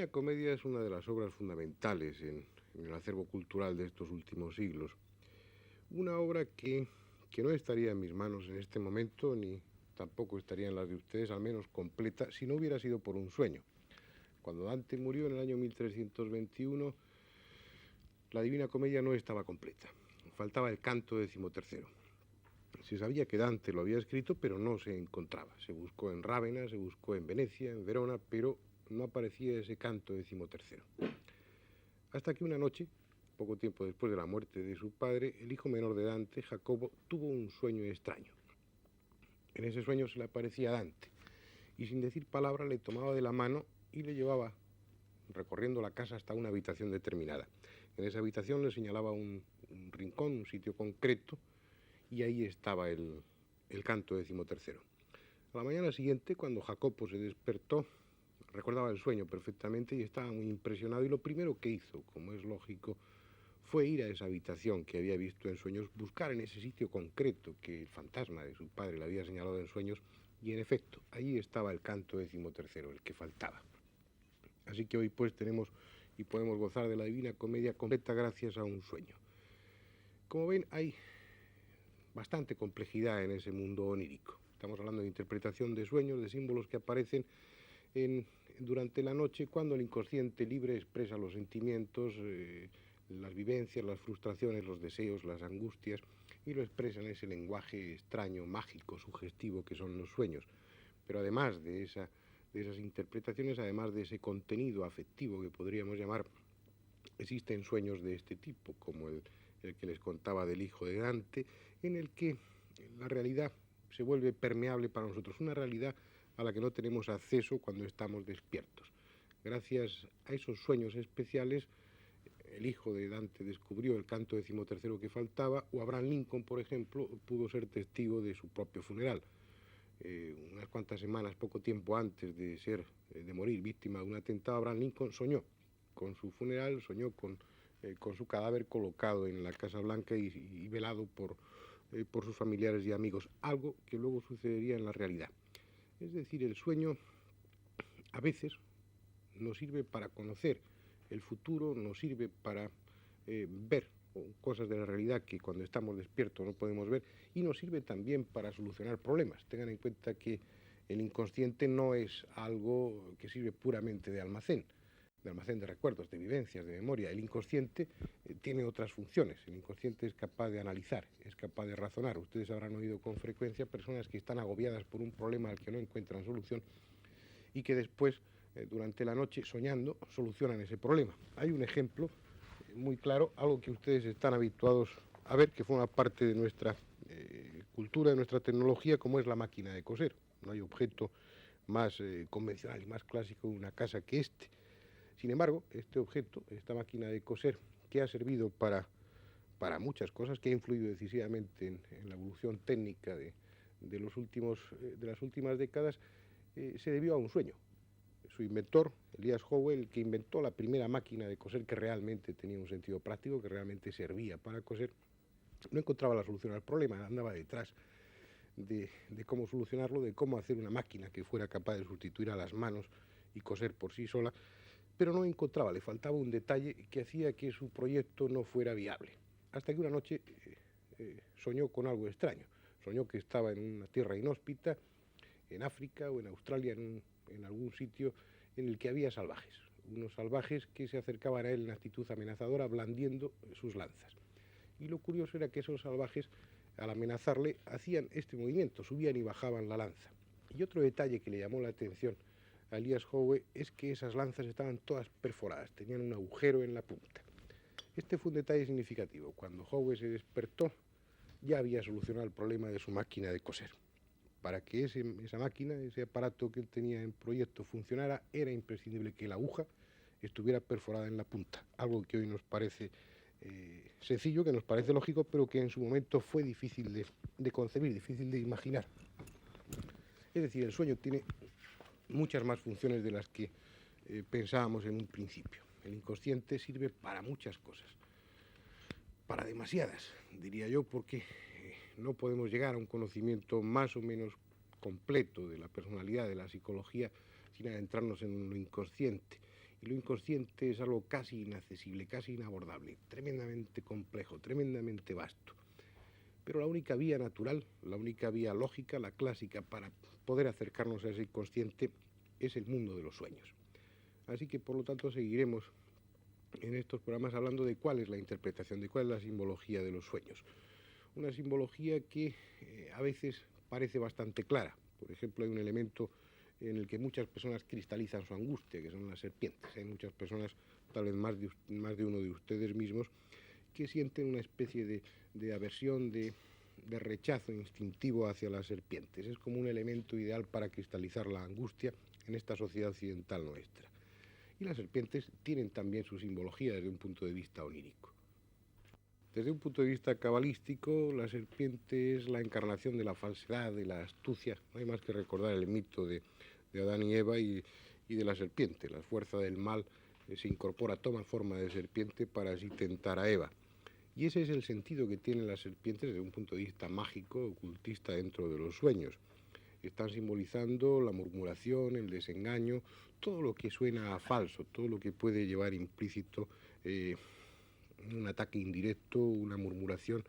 Divina Comedia es una de las obras fundamentales en el acervo cultural de estos últimos siglos. Una obra que no estaría en mis manos en este momento, ni tampoco estaría en las de ustedes, al menos completa, si no hubiera sido por un sueño. Cuando Dante murió en el año 1321, la Divina Comedia no estaba completa. Faltaba el canto XIII. Se sabía que Dante lo había escrito, pero no se encontraba. Se buscó en Rávena, se buscó en Venecia, en Verona, pero no aparecía ese canto XIII. Hasta que una noche, poco tiempo después de la muerte de su padre, el hijo menor de Dante, Jacobo, tuvo un sueño extraño. En ese sueño se le aparecía Dante y sin decir palabra le tomaba de la mano y le llevaba recorriendo la casa hasta una habitación determinada. En esa habitación le señalaba un rincón, un sitio concreto, y ahí estaba el canto XIII. A la mañana siguiente, cuando Jacopo se despertó, recordaba el sueño perfectamente y estaba muy impresionado, y lo primero que hizo, como es lógico, fue ir a esa habitación que había visto en sueños, buscar en ese sitio concreto que el fantasma de su padre le había señalado en sueños, y en efecto, allí estaba el canto XIII, el que faltaba. Así que hoy pues tenemos y podemos gozar de la Divina Comedia completa gracias a un sueño. Como ven, hay bastante complejidad en ese mundo onírico. Estamos hablando de interpretación de sueños, de símbolos que aparecen durante la noche, cuando el inconsciente libre expresa los sentimientos, las vivencias, las frustraciones, los deseos, las angustias, y lo expresa en ese lenguaje extraño, mágico, sugestivo que son los sueños. Pero además de esas interpretaciones, además de ese contenido afectivo que podríamos llamar, existen sueños de este tipo, como el que les contaba del hijo de Dante, en el que la realidad se vuelve permeable para nosotros, una realidad a la que no tenemos acceso cuando estamos despiertos. Gracias a esos sueños especiales, el hijo de Dante descubrió el canto XIII que faltaba, o Abraham Lincoln, por ejemplo, pudo ser testigo de su propio funeral. Unas cuantas semanas, poco tiempo antes de morir víctima de un atentado, Abraham Lincoln soñó con su funeral, soñó con su cadáver colocado en la Casa Blanca y velado por sus familiares y amigos, algo que luego sucedería en la realidad. Es decir, el sueño a veces nos sirve para conocer el futuro, nos sirve para ver cosas de la realidad que cuando estamos despiertos no podemos ver, y nos sirve también para solucionar problemas. Tengan en cuenta que el inconsciente no es algo que sirve puramente de almacén de recuerdos, de vivencias, de memoria. El inconsciente tiene otras funciones. El inconsciente es capaz de analizar, es capaz de razonar. Ustedes habrán oído con frecuencia personas que están agobiadas por un problema al que no encuentran solución y que después, durante la noche, soñando, solucionan ese problema. Hay un ejemplo muy claro, algo que ustedes están habituados a ver, que forma parte de nuestra cultura, de nuestra tecnología, como es la máquina de coser. No hay objeto más convencional y más clásico de una casa que este. Sin embargo, este objeto, esta máquina de coser, que ha servido para muchas cosas, que ha influido decisivamente en la evolución técnica de las últimas décadas, se debió a un sueño. Su inventor, Elias Howe, el que inventó la primera máquina de coser que realmente tenía un sentido práctico, que realmente servía para coser, no encontraba la solución al problema, andaba detrás de cómo solucionarlo, de cómo hacer una máquina que fuera capaz de sustituir a las manos y coser por sí sola, pero no encontraba, le faltaba un detalle que hacía que su proyecto no fuera viable. Hasta que una noche soñó con algo extraño. Soñó que estaba en una tierra inhóspita, en África o en Australia, en algún sitio en el que había salvajes. Unos salvajes que se acercaban a él en actitud amenazadora, blandiendo sus lanzas. Y lo curioso era que esos salvajes, al amenazarle, hacían este movimiento, subían y bajaban la lanza. Y otro detalle que le llamó la atención a Elias Howe es que esas lanzas estaban todas perforadas, tenían un agujero en la punta. Este fue un detalle significativo. Cuando Howe se despertó, ya había solucionado el problema de su máquina de coser. Para que esa máquina, ese aparato que él tenía en proyecto funcionara, era imprescindible que la aguja estuviera perforada en la punta, algo que hoy nos parece sencillo, que nos parece lógico, pero que en su momento fue difícil de concebir, difícil de imaginar. Es decir, el sueño tiene muchas más funciones de las que pensábamos en un principio. El inconsciente sirve para muchas cosas, para demasiadas, diría yo, porque no podemos llegar a un conocimiento más o menos completo de la personalidad, de la psicología, sin adentrarnos en lo inconsciente. Y lo inconsciente es algo casi inaccesible, casi inabordable, tremendamente complejo, tremendamente vasto. Pero la única vía natural, la única vía lógica, la clásica, para poder acercarnos a ese inconsciente es el mundo de los sueños. Así que, por lo tanto, seguiremos en estos programas hablando de cuál es la interpretación, de cuál es la simbología de los sueños. Una simbología que a veces parece bastante clara. Por ejemplo, hay un elemento en el que muchas personas cristalizan su angustia, que son las serpientes. Hay muchas personas, tal vez más de uno de ustedes mismos, que sienten una especie de aversión, de rechazo instintivo hacia las serpientes. Es como un elemento ideal para cristalizar la angustia en esta sociedad occidental nuestra. Y las serpientes tienen también su simbología desde un punto de vista onírico. Desde un punto de vista cabalístico, la serpiente es la encarnación de la falsedad, de la astucia. No hay más que recordar el mito de Adán y Eva y de la serpiente. La fuerza del mal se incorpora, toma forma de serpiente para así tentar a Eva. Y ese es el sentido que tienen las serpientes desde un punto de vista mágico, ocultista dentro de los sueños. Están simbolizando la murmuración, el desengaño, todo lo que suena a falso, todo lo que puede llevar implícito un ataque indirecto, una murmuración,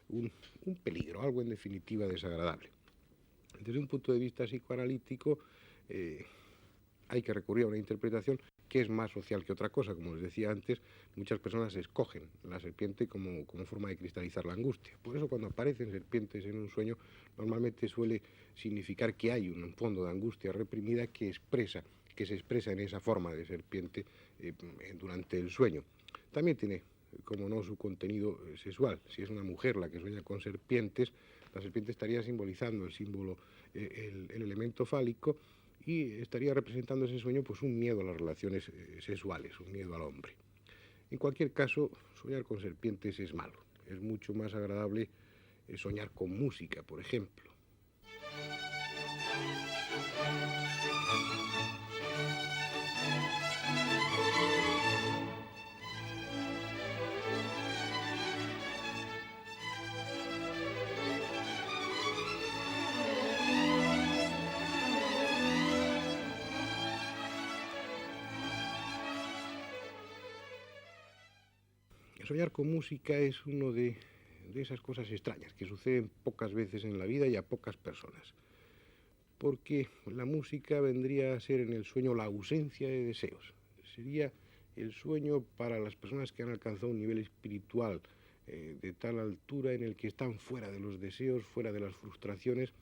un peligro, algo en definitiva desagradable. Desde un punto de vista psicoanalítico hay que recurrir a una interpretación que es más social que otra cosa. Como les decía antes, muchas personas escogen la serpiente como forma de cristalizar la angustia. Por eso cuando aparecen serpientes en un sueño, normalmente suele significar que hay un fondo de angustia reprimida que se expresa en esa forma de serpiente durante el sueño. También tiene, como no, su contenido sexual. Si es una mujer la que sueña con serpientes, la serpiente estaría simbolizando el elemento fálico, y estaría representando ese sueño pues un miedo a las relaciones sexuales, un miedo al hombre. En cualquier caso, soñar con serpientes es malo. Es mucho más agradable soñar con música, por ejemplo. Soñar con música es una de esas cosas extrañas que suceden pocas veces en la vida y a pocas personas. Porque la música vendría a ser en el sueño la ausencia de deseos. Sería el sueño para las personas que han alcanzado un nivel espiritual de tal altura en el que están fuera de los deseos, fuera de las frustraciones,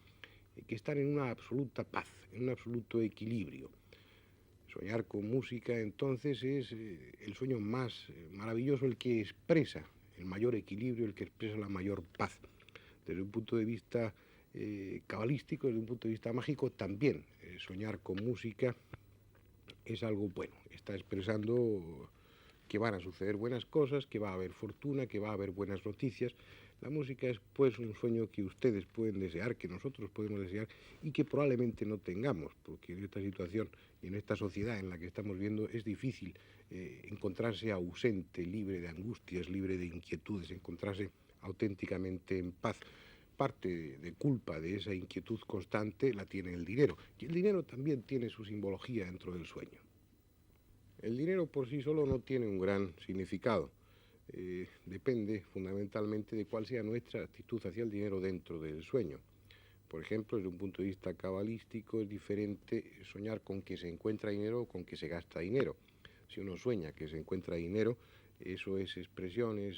que están en una absoluta paz, en un absoluto equilibrio. Soñar con música entonces es el sueño más maravilloso, el que expresa el mayor equilibrio, el que expresa la mayor paz. Desde un punto de vista cabalístico, desde un punto de vista mágico, también soñar con música es algo bueno. Está expresando que van a suceder buenas cosas, que va a haber fortuna, que va a haber buenas noticias. La música es pues un sueño que ustedes pueden desear, que nosotros podemos desear y que probablemente no tengamos, porque en esta situación y en esta sociedad en la que estamos viendo es difícil encontrarse ausente, libre de angustias, libre de inquietudes, encontrarse auténticamente en paz. Parte de culpa de esa inquietud constante la tiene el dinero, y el dinero también tiene su simbología dentro del sueño. El dinero por sí solo no tiene un gran significado. Depende fundamentalmente de cuál sea nuestra actitud hacia el dinero dentro del sueño. Por ejemplo, desde un punto de vista cabalístico es diferente soñar con que se encuentra dinero o con que se gasta dinero. Si uno sueña que se encuentra dinero, eso es expresión, es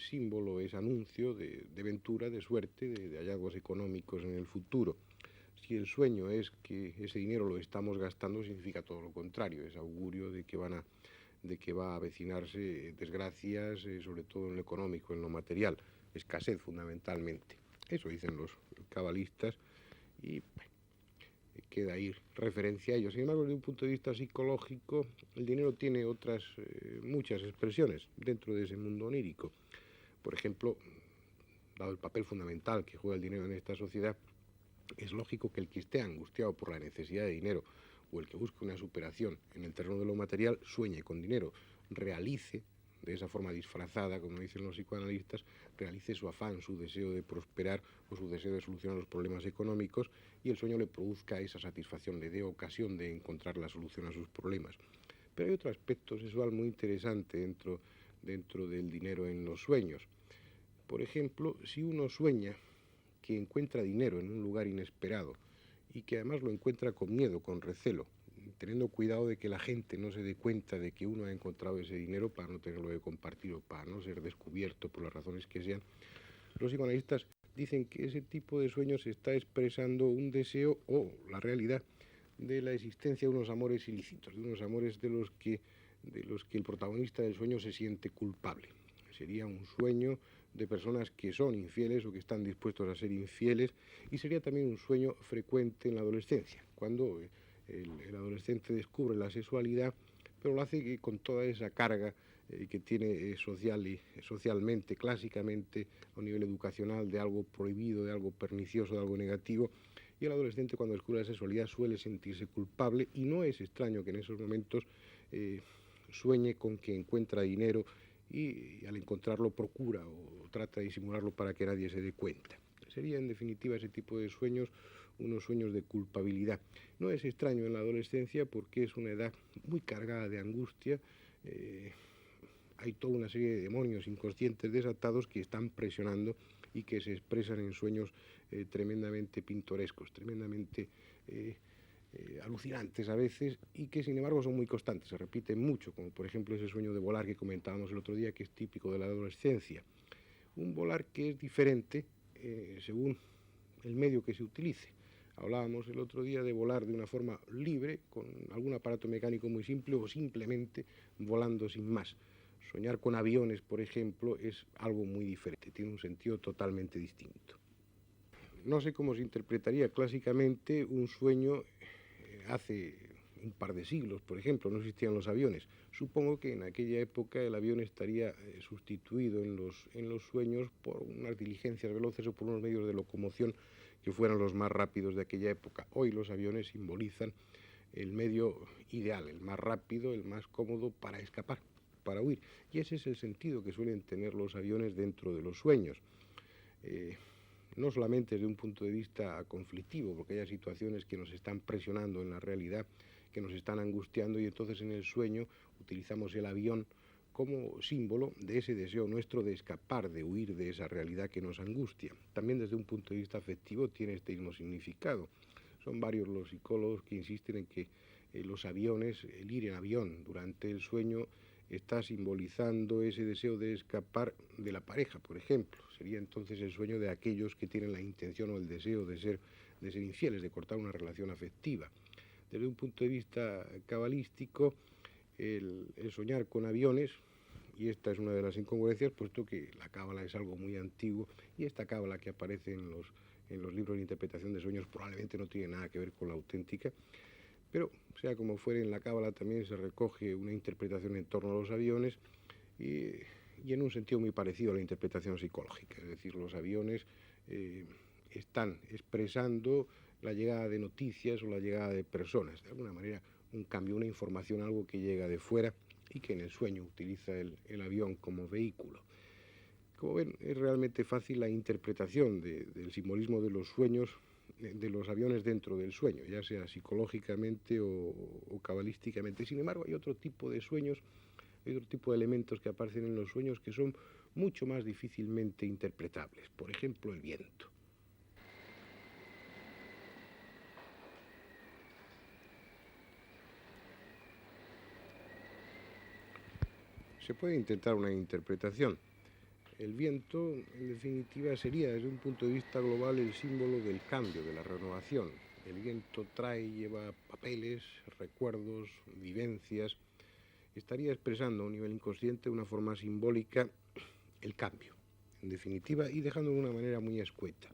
símbolo, es anuncio de ventura, de suerte, de hallazgos económicos en el futuro. Si el sueño es que ese dinero lo estamos gastando, significa todo lo contrario, es augurio de que va a avecinarse desgracias, sobre todo en lo económico, en lo material, escasez fundamentalmente. Eso dicen los cabalistas y bueno, queda ahí referencia a ellos. Sin embargo, desde un punto de vista psicológico, el dinero tiene otras muchas expresiones dentro de ese mundo onírico. Por ejemplo, dado el papel fundamental que juega el dinero en esta sociedad, es lógico que el que esté angustiado por la necesidad de dinero o el que busque una superación en el terreno de lo material sueñe con dinero, realice de esa forma disfrazada, como dicen los psicoanalistas, realice su afán, su deseo de prosperar o su deseo de solucionar los problemas económicos y el sueño le produzca esa satisfacción, le dé ocasión de encontrar la solución a sus problemas. Pero hay otro aspecto sexual muy interesante dentro del dinero en los sueños. Por ejemplo, si uno sueña que encuentra dinero en un lugar inesperado y que además lo encuentra con miedo, con recelo, teniendo cuidado de que la gente no se dé cuenta de que uno ha encontrado ese dinero para no tenerlo de compartir o para no ser descubierto por las razones que sean, los psicoanalistas dicen que ese tipo de sueños está expresando un deseo o la realidad de la existencia de unos amores ilícitos, de unos amores de los que el protagonista del sueño se siente culpable. Sería un sueño de personas que son infieles o que están dispuestos a ser infieles, y sería también un sueño frecuente en la adolescencia, cuando el adolescente descubre la sexualidad, pero lo hace con toda esa carga que tiene socialmente, clásicamente, a un nivel educacional, de algo prohibido, de algo pernicioso, de algo negativo. Y el adolescente, cuando descubre la sexualidad, suele sentirse culpable, y no es extraño que en esos momentos sueñe con que encuentra dinero y al encontrarlo procura o trata de disimularlo para que nadie se dé cuenta. Sería, en definitiva, ese tipo de sueños unos sueños de culpabilidad. No es extraño en la adolescencia porque es una edad muy cargada de angustia. Hay toda una serie de demonios inconscientes desatados que están presionando y que se expresan en sueños tremendamente pintorescos, tremendamente alucinantes a veces, y que sin embargo son muy constantes, se repiten mucho, como por ejemplo ese sueño de volar que comentábamos el otro día, que es típico de la adolescencia. Un volar que es diferente según el medio que se utilice. Hablábamos el otro día de volar de una forma libre, con algún aparato mecánico muy simple, o simplemente volando sin más. Soñar con aviones, por ejemplo, es algo muy diferente, tiene un sentido totalmente distinto. No sé cómo se interpretaría clásicamente un sueño hace un par de siglos, por ejemplo, no existían los aviones. Supongo que en aquella época el avión estaría sustituido en los sueños por unas diligencias veloces o por unos medios de locomoción que fueran los más rápidos de aquella época. Hoy los aviones simbolizan el medio ideal, el más rápido, el más cómodo para escapar, para huir. Y ese es el sentido que suelen tener los aviones dentro de los sueños. No solamente desde un punto de vista conflictivo, porque hay situaciones que nos están presionando en la realidad, que nos están angustiando, y entonces en el sueño utilizamos el avión como símbolo de ese deseo nuestro de escapar, de huir de esa realidad que nos angustia. También desde un punto de vista afectivo tiene este mismo significado. Son varios los psicólogos que insisten en que los aviones, el ir en avión durante el sueño, está simbolizando ese deseo de escapar de la pareja, por ejemplo. Sería entonces el sueño de aquellos que tienen la intención o el deseo de ser infieles, de cortar una relación afectiva. Desde un punto de vista cabalístico, el soñar con aviones, y esta es una de las incongruencias, puesto que la cábala es algo muy antiguo, y esta cábala que aparece en los libros de interpretación de sueños probablemente no tiene nada que ver con la auténtica, pero sea como fuere, en la cábala también se recoge una interpretación en torno a los aviones y en un sentido muy parecido a la interpretación psicológica. Es decir, los aviones están expresando la llegada de noticias o la llegada de personas, de alguna manera un cambio, una información, algo que llega de fuera y que en el sueño utiliza el avión como vehículo. Como ven, es realmente fácil la interpretación del simbolismo de los sueños, de los aviones dentro del sueño, ya sea psicológicamente o cabalísticamente. Sin embargo, hay otro tipo de sueños, hay otro tipo de elementos que aparecen en los sueños que son mucho más difícilmente interpretables. Por ejemplo, el viento. Se puede intentar una interpretación. El viento, en definitiva, sería, desde un punto de vista global, el símbolo del cambio, de la renovación. El viento trae y lleva papeles, recuerdos, vivencias. Estaría expresando a un nivel inconsciente, de una forma simbólica, el cambio, en definitiva, y dejando de una manera muy escueta.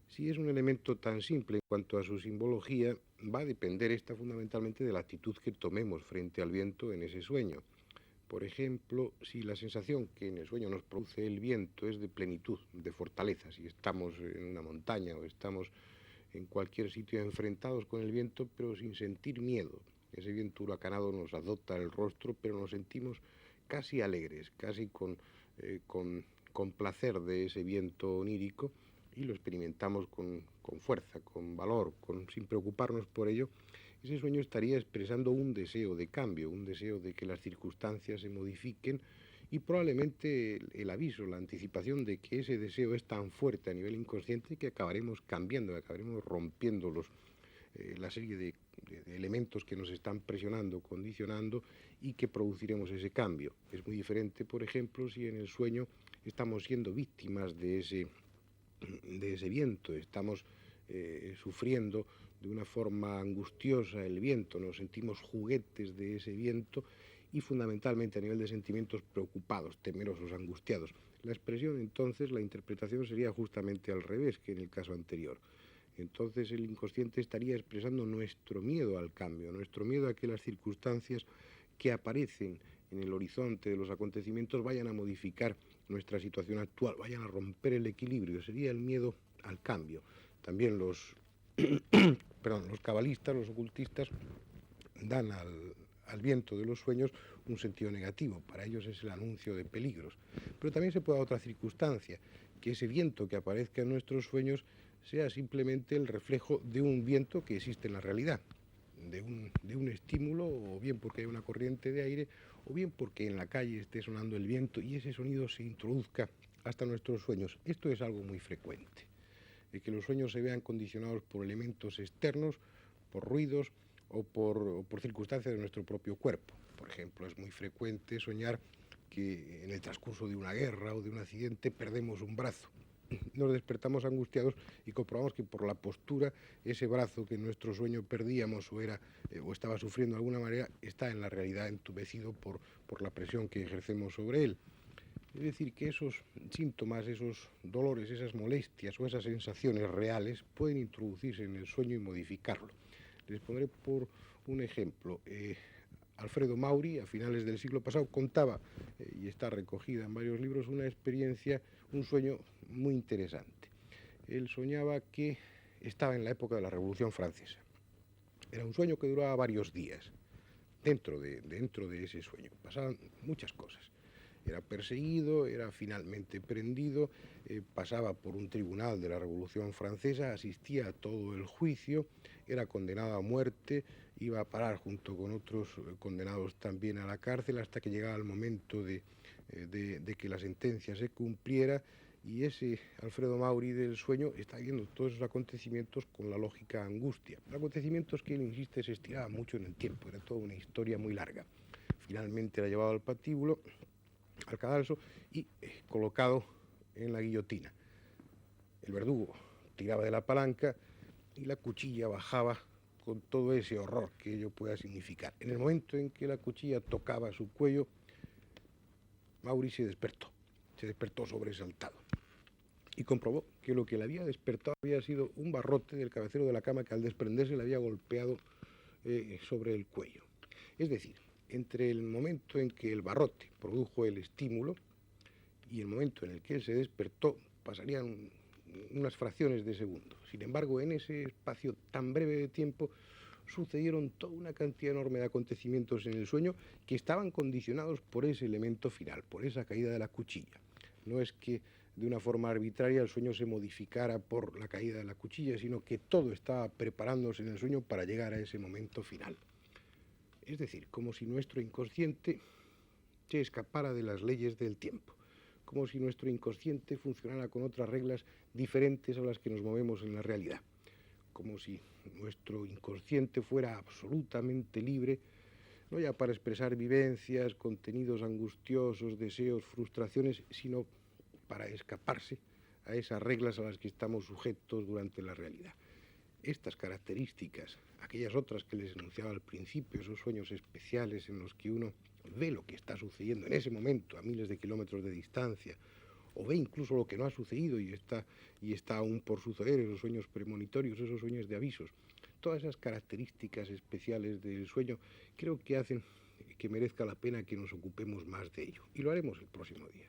Si es un elemento tan simple en cuanto a su simbología, va a depender esta fundamentalmente de la actitud que tomemos frente al viento en ese sueño. Por ejemplo, si la sensación que en el sueño nos produce el viento es de plenitud, de fortaleza, si estamos en una montaña o estamos en cualquier sitio enfrentados con el viento, pero sin sentir miedo. Ese viento huracanado nos azota el rostro, pero nos sentimos casi alegres, casi con placer de ese viento onírico, y lo experimentamos con fuerza, con valor, sin preocuparnos por ello, ese sueño estaría expresando un deseo de cambio, un deseo de que las circunstancias se modifiquen y probablemente el aviso, la anticipación de que ese deseo es tan fuerte a nivel inconsciente que acabaremos cambiando, acabaremos rompiendo la serie de elementos que nos están presionando, condicionando y que produciremos ese cambio. Es muy diferente, por ejemplo, si en el sueño estamos siendo víctimas de ese viento, estamos sufriendo de una forma angustiosa el viento, nos sentimos juguetes de ese viento y fundamentalmente a nivel de sentimientos preocupados, temerosos, angustiados. La expresión entonces, la interpretación sería justamente al revés que en el caso anterior. Entonces el inconsciente estaría expresando nuestro miedo al cambio, nuestro miedo a que las circunstancias que aparecen en el horizonte de los acontecimientos vayan a modificar nuestra situación actual, vayan a romper el equilibrio. Sería el miedo al cambio. También los cabalistas, los ocultistas, dan al viento de los sueños un sentido negativo. Para ellos es el anuncio de peligros. Pero también se puede dar otra circunstancia, que ese viento que aparezca en nuestros sueños sea simplemente el reflejo de un viento que existe en la realidad, de un estímulo, o bien porque hay una corriente de aire, o bien porque en la calle esté sonando el viento y ese sonido se introduzca hasta nuestros sueños. Esto es algo muy frecuente, que los sueños se vean condicionados por elementos externos, por ruidos o por circunstancias de nuestro propio cuerpo. Por ejemplo, es muy frecuente soñar que en el transcurso de una guerra o de un accidente perdemos un brazo. Nos despertamos angustiados y comprobamos que por la postura ese brazo que en nuestro sueño perdíamos o estaba sufriendo de alguna manera está en la realidad entumecido por la presión que ejercemos sobre él. Es decir, que esos síntomas, esos dolores, esas molestias o esas sensaciones reales pueden introducirse en el sueño y modificarlo. Les pondré por un ejemplo. Alfredo Mauri, a finales del siglo pasado, contaba, y está recogida en varios libros, una experiencia, un sueño muy interesante. Él soñaba que estaba en la época de la Revolución Francesa. Era un sueño que duraba varios días. Dentro de ese sueño pasaban muchas cosas. Era perseguido, era finalmente prendido, pasaba por un tribunal de la Revolución Francesa, asistía a todo el juicio, era condenado a muerte, iba a parar junto con otros condenados también a la cárcel hasta que llegaba el momento de que la sentencia se cumpliera, y ese Alfredo Mauri del sueño está viendo todos esos acontecimientos con la lógica angustia. Acontecimientos que él insiste se estiraban mucho en el tiempo, era toda una historia muy larga. Finalmente era llevado al patíbulo, al cadalso, y colocado en la guillotina. El verdugo tiraba de la palanca y la cuchilla bajaba con todo ese horror que ello pueda significar. En el momento en que la cuchilla tocaba su cuello, Mauri se despertó sobresaltado y comprobó que lo que le había despertado había sido un barrote del cabecero de la cama que al desprenderse le había golpeado sobre el cuello. Es decir, entre el momento en que el barrote produjo el estímulo y el momento en el que él se despertó pasarían unas fracciones de segundo. Sin embargo, en ese espacio tan breve de tiempo sucedieron toda una cantidad enorme de acontecimientos en el sueño que estaban condicionados por ese elemento final, por esa caída de la cuchilla. No es que de una forma arbitraria el sueño se modificara por la caída de la cuchilla, sino que todo estaba preparándose en el sueño para llegar a ese momento final. Es decir, como si nuestro inconsciente se escapara de las leyes del tiempo, como si nuestro inconsciente funcionara con otras reglas diferentes a las que nos movemos en la realidad, como si nuestro inconsciente fuera absolutamente libre, no ya para expresar vivencias, contenidos angustiosos, deseos, frustraciones, sino para escaparse a esas reglas a las que estamos sujetos durante la realidad. Estas características, aquellas otras que les enunciaba al principio, esos sueños especiales en los que uno ve lo que está sucediendo en ese momento a miles de kilómetros de distancia, o ve incluso lo que no ha sucedido y está aún por suceder, esos sueños premonitorios, esos sueños de avisos. Todas esas características especiales del sueño creo que hacen que merezca la pena que nos ocupemos más de ello. Y lo haremos el próximo día.